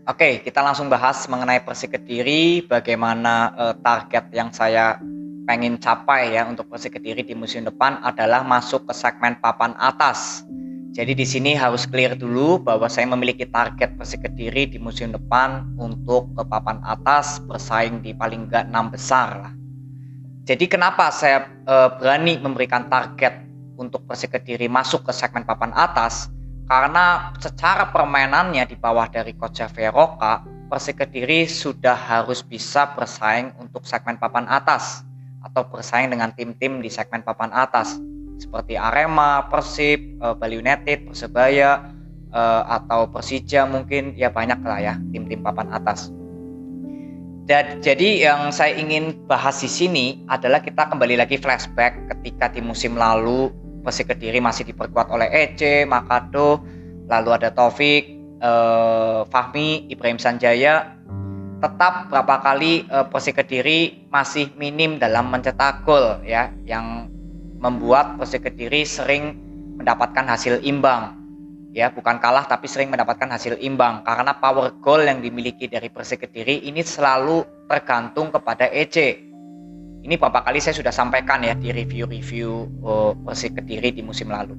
Oke, kita langsung bahas mengenai Persik Kediri, bagaimana target yang saya pengen capai ya untuk Persik Kediri di musim depan adalah masuk ke segmen papan atas. Jadi di sini harus clear dulu bahwa saya memiliki target Persik Kediri di musim depan untuk ke papan atas, bersaing di paling enggak 6 besar lah. Jadi kenapa saya berani memberikan target untuk Persik Kediri masuk ke segmen papan atas? Karena secara permainannya di bawah dari Coach Xavier Roca, Persik Kediri sudah harus bisa bersaing untuk segmen papan atas atau bersaing dengan tim-tim di segmen papan atas seperti Arema, Persib, Bali United, Persebaya, atau Persija mungkin, ya banyak lah ya tim-tim papan atas. Dan jadi yang saya ingin bahas di sini adalah kita kembali lagi flashback ketika di musim lalu Persik Kediri masih diperkuat oleh Ece, Makado, lalu ada Taufik, Fahmi, Ibrahim Sanjaya. Tetap berapa kali Persik Kediri masih minim dalam mencetak gol ya, yang membuat Persik Kediri sering mendapatkan hasil imbang. Ya, bukan kalah tapi sering mendapatkan hasil imbang karena power goal yang dimiliki dari Persik Kediri ini selalu tergantung kepada Ece. Ini beberapa kali saya sudah sampaikan ya di review-review Persik Kediri di musim lalu.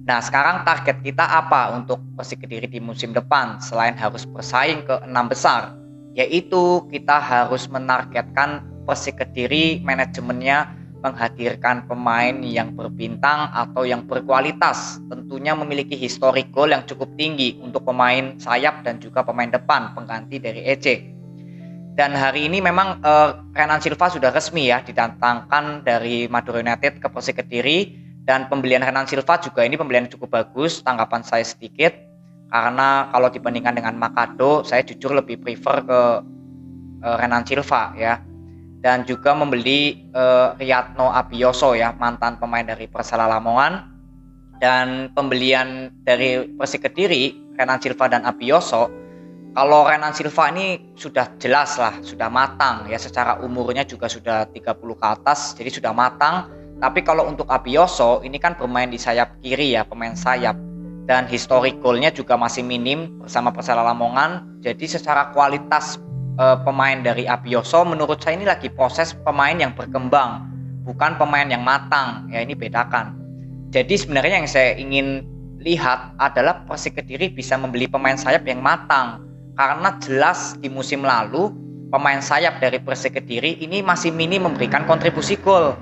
Nah, sekarang target kita apa untuk Persik Kediri di musim depan selain harus bersaing ke 6 besar? Yaitu kita harus menargetkan Persik Kediri manajemennya menghadirkan pemain yang berbintang atau yang berkualitas, tentunya memiliki historik gol yang cukup tinggi untuk pemain sayap dan juga pemain depan pengganti dari Ece. Dan hari ini memang Renan Silva sudah resmi ya didatangkan dari Madura United ke Persik Kediri, dan pembelian Renan Silva juga ini pembelian yang cukup bagus. Tanggapan saya sedikit karena kalau dibandingkan dengan Makado, saya jujur lebih prefer ke Renan Silva ya. Dan juga membeli Riyadno Abioso ya, mantan pemain dari Persela Lamongan. Dan pembelian dari Persik Kediri, Renan Silva dan Abioso, kalau Renan Silva ini sudah jelas lah, sudah matang ya, secara umurnya juga sudah 30 ke atas, jadi sudah matang. Tapi kalau untuk Abioso ini kan bermain di sayap kiri ya, pemain sayap, dan historik golnya juga masih minim bersama Persela Lamongan. Jadi secara kualitas pemain dari Abioso menurut saya ini lagi proses pemain yang berkembang, bukan pemain yang matang ya, ini bedakan. Jadi sebenarnya yang saya ingin lihat adalah Persik Kediri bisa membeli pemain sayap yang matang, karena jelas di musim lalu pemain sayap dari Persik Kediri ini masih minim memberikan kontribusi gol.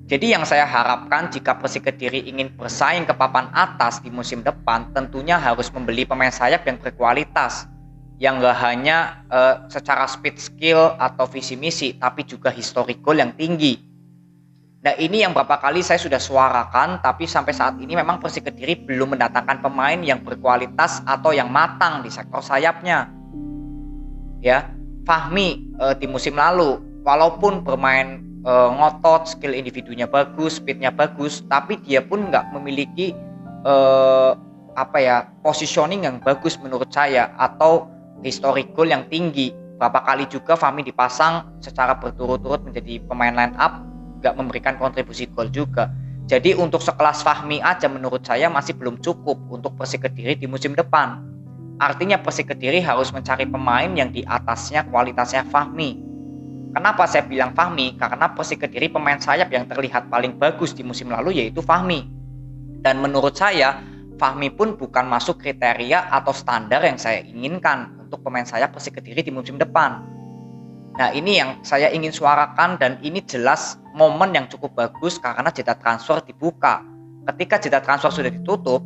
Jadi yang saya harapkan jika Persik Kediri ingin bersaing ke papan atas di musim depan, tentunya harus membeli pemain sayap yang berkualitas, yang gak hanya secara speed skill atau visi misi, tapi juga historik gol yang tinggi. Nah, ini yang beberapa kali saya sudah suarakan, tapi sampai saat ini memang Persik Kediri belum mendatangkan pemain yang berkualitas atau yang matang di sektor sayapnya. Ya, Fahmi di musim lalu walaupun bermain ngotot, skill individunya bagus, speednya bagus, tapi dia pun nggak memiliki positioning yang bagus menurut saya atau historik gol yang tinggi. Berapa kali juga Fahmi dipasang secara berturut-turut menjadi pemain line up, gak memberikan kontribusi gol juga. Jadi untuk sekelas Fahmi aja menurut saya masih belum cukup untuk Persik Kediri di musim depan. Artinya Persik Kediri harus mencari pemain yang di atasnya kualitasnya Fahmi. Kenapa saya bilang Fahmi? Karena Persik Kediri pemain sayap yang terlihat paling bagus di musim lalu yaitu Fahmi. Dan menurut saya Fahmi pun bukan masuk kriteria atau standar yang saya inginkan untuk pemain sayap Persik Kediri di musim depan. Nah, ini yang saya ingin suarakan, dan ini jelas momen yang cukup bagus karena jeda transfer dibuka. Ketika jeda transfer sudah ditutup,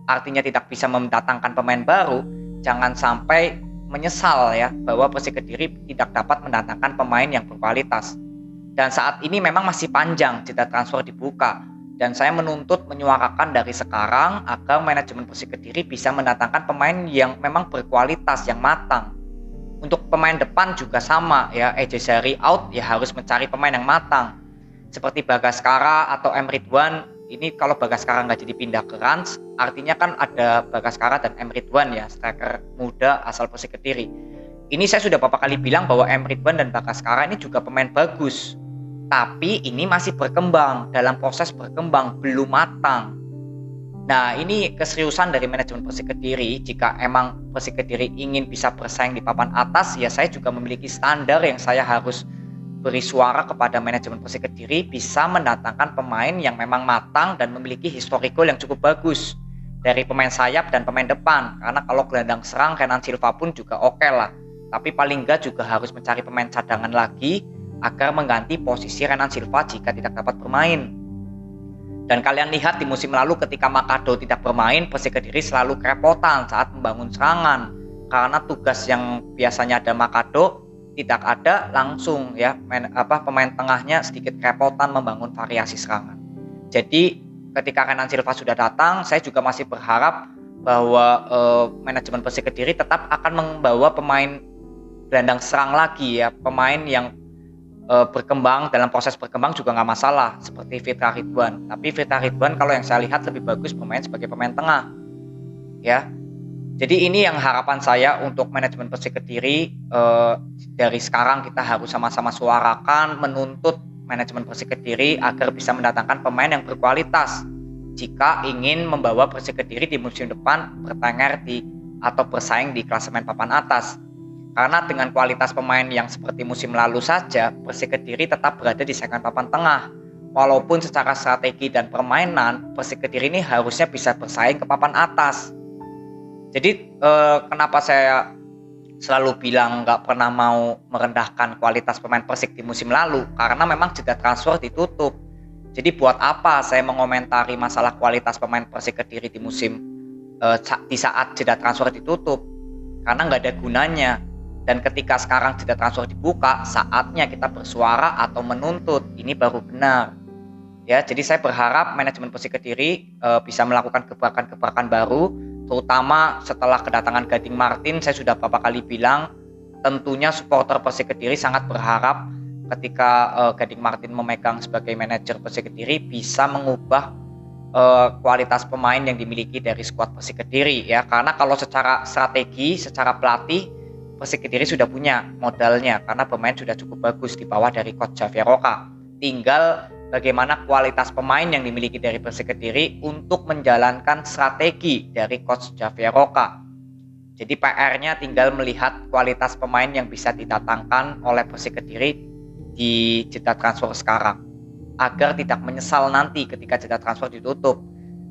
artinya tidak bisa mendatangkan pemain baru, jangan sampai menyesal ya bahwa Persik Kediri tidak dapat mendatangkan pemain yang berkualitas. Dan saat ini memang masih panjang jeda transfer dibuka. Dan saya menuntut menyuarakan dari sekarang agar manajemen Persik Kediri bisa mendatangkan pemain yang memang berkualitas, yang matang. Untuk pemain depan juga sama ya, Ejezari out ya, harus mencari pemain yang matang. Seperti Bagaskara atau M. Ridwan, ini kalau Bagaskara nggak jadi pindah ke Rans, artinya kan ada Bagaskara dan M. Ridwan ya, striker muda asal Persik Kediri. Ini saya sudah beberapa kali bilang bahwa M. Ridwan dan Bagaskara ini juga pemain bagus. Tapi ini masih berkembang, dalam proses berkembang, belum matang. Nah, ini keseriusan dari manajemen Persik Kediri. Jika emang Persik Kediri ingin bisa bersaing di papan atas, ya saya juga memiliki standar yang saya harus beri suara kepada manajemen Persik Kediri bisa mendatangkan pemain yang memang matang dan memiliki historik gol yang cukup bagus dari pemain sayap dan pemain depan. Karena kalau gelandang serang Renan Silva pun juga oke lah. Tapi paling enggak juga harus mencari pemain cadangan lagi agar mengganti posisi Renan Silva jika tidak dapat bermain. Dan kalian lihat di musim lalu ketika Makado tidak bermain, Persik Kediri selalu kerepotan saat membangun serangan. Karena tugas yang biasanya ada Makado tidak ada, langsung ya pemain tengahnya sedikit kerepotan membangun variasi serangan. Jadi ketika Renan Silva sudah datang, saya juga masih berharap bahwa manajemen Persik Kediri tetap akan membawa pemain gelandang serang lagi ya, pemain yang berkembang, dalam proses berkembang juga nggak masalah seperti Fitra Ridwan. Tapi Fitra Ridwan kalau yang saya lihat lebih bagus bermain sebagai pemain tengah ya. Jadi ini yang harapan saya untuk manajemen Persik Kediri. Dari sekarang kita harus sama-sama suarakan, menuntut manajemen Persik Kediri agar bisa mendatangkan pemain yang berkualitas jika ingin membawa Persik Kediri di musim depan bertengger atau bersaing di klasemen papan atas. Karena dengan kualitas pemain yang seperti musim lalu saja, Persik Kediri tetap berada di segmen papan tengah. Walaupun secara strategi dan permainan, Persik Kediri ini harusnya bisa bersaing ke papan atas. Jadi kenapa saya selalu bilang nggak pernah mau merendahkan kualitas pemain Persik di musim lalu? Karena memang jeda transfer ditutup. Jadi buat apa saya mengomentari masalah kualitas pemain Persik Kediri di di saat jeda transfer ditutup? Karena nggak ada gunanya. Dan ketika sekarang jeda transfer dibuka, saatnya kita bersuara atau menuntut. Ini baru benar. Ya, jadi saya berharap manajemen Persik Kediri bisa melakukan gebrakan-gebrakan baru, terutama setelah kedatangan Gading Martin. Saya sudah beberapa kali bilang, tentunya supporter Persik Kediri sangat berharap ketika Gading Martin memegang sebagai manajer Persik Kediri bisa mengubah kualitas pemain yang dimiliki dari skuad Persik Kediri ya. Karena kalau secara strategi, secara pelatih, Persik Kediri sudah punya modalnya karena pemain sudah cukup bagus di bawah dari coach Javier Roca. Tinggal bagaimana kualitas pemain yang dimiliki dari Persik Kediri untuk menjalankan strategi dari coach Javier Roca. Jadi PR-nya tinggal melihat kualitas pemain yang bisa didatangkan oleh Persik Kediri di jeda transfer sekarang agar tidak menyesal nanti ketika jeda transfer ditutup.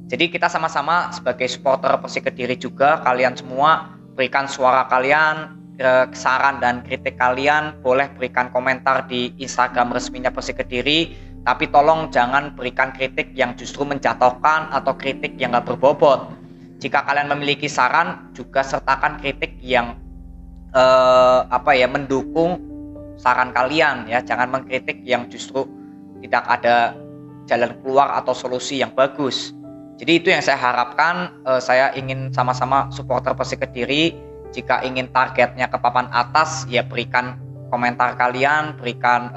Jadi kita sama-sama sebagai supporter Persik Kediri juga, kalian semua berikan suara kalian, saran dan kritik kalian, boleh berikan komentar di Instagram resminya Persik Kediri, tapi tolong jangan berikan kritik yang justru menjatuhkan atau kritik yang gak berbobot. Jika kalian memiliki saran, juga sertakan kritik yang mendukung saran kalian ya. Jangan mengkritik yang justru tidak ada jalan keluar atau solusi yang bagus. Jadi itu yang saya harapkan. Saya ingin sama-sama supporter Persik Kediri, jika ingin targetnya ke papan atas, ya berikan komentar kalian, berikan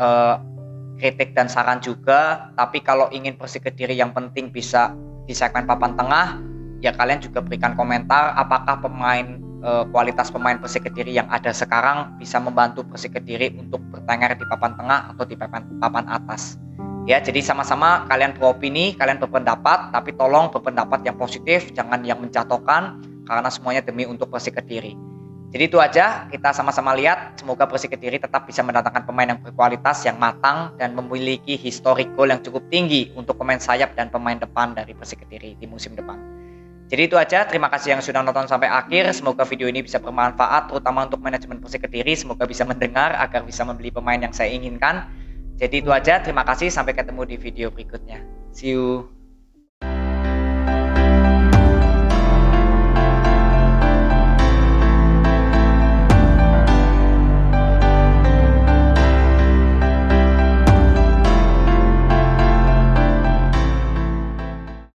kritik dan saran juga. Tapi kalau ingin Persik Kediri yang penting bisa di segmen papan tengah, ya kalian juga berikan komentar apakah kualitas pemain Persik Kediri yang ada sekarang bisa membantu Persik Kediri untuk bertengger di papan tengah atau di papan atas. Ya, jadi sama-sama kalian beropini, kalian berpendapat, tapi tolong berpendapat yang positif, jangan yang menjatuhkan, karena semuanya demi untuk Persik Kediri. Jadi itu aja, kita sama-sama lihat, semoga Persik Kediri tetap bisa mendatangkan pemain yang berkualitas, yang matang, dan memiliki historik gol yang cukup tinggi untuk pemain sayap dan pemain depan dari Persik Kediri di musim depan. Jadi itu aja, terima kasih yang sudah nonton sampai akhir, semoga video ini bisa bermanfaat, terutama untuk manajemen Persik Kediri, semoga bisa mendengar agar bisa membeli pemain yang saya inginkan. Jadi itu aja, terima kasih, sampai ketemu di video berikutnya. See you.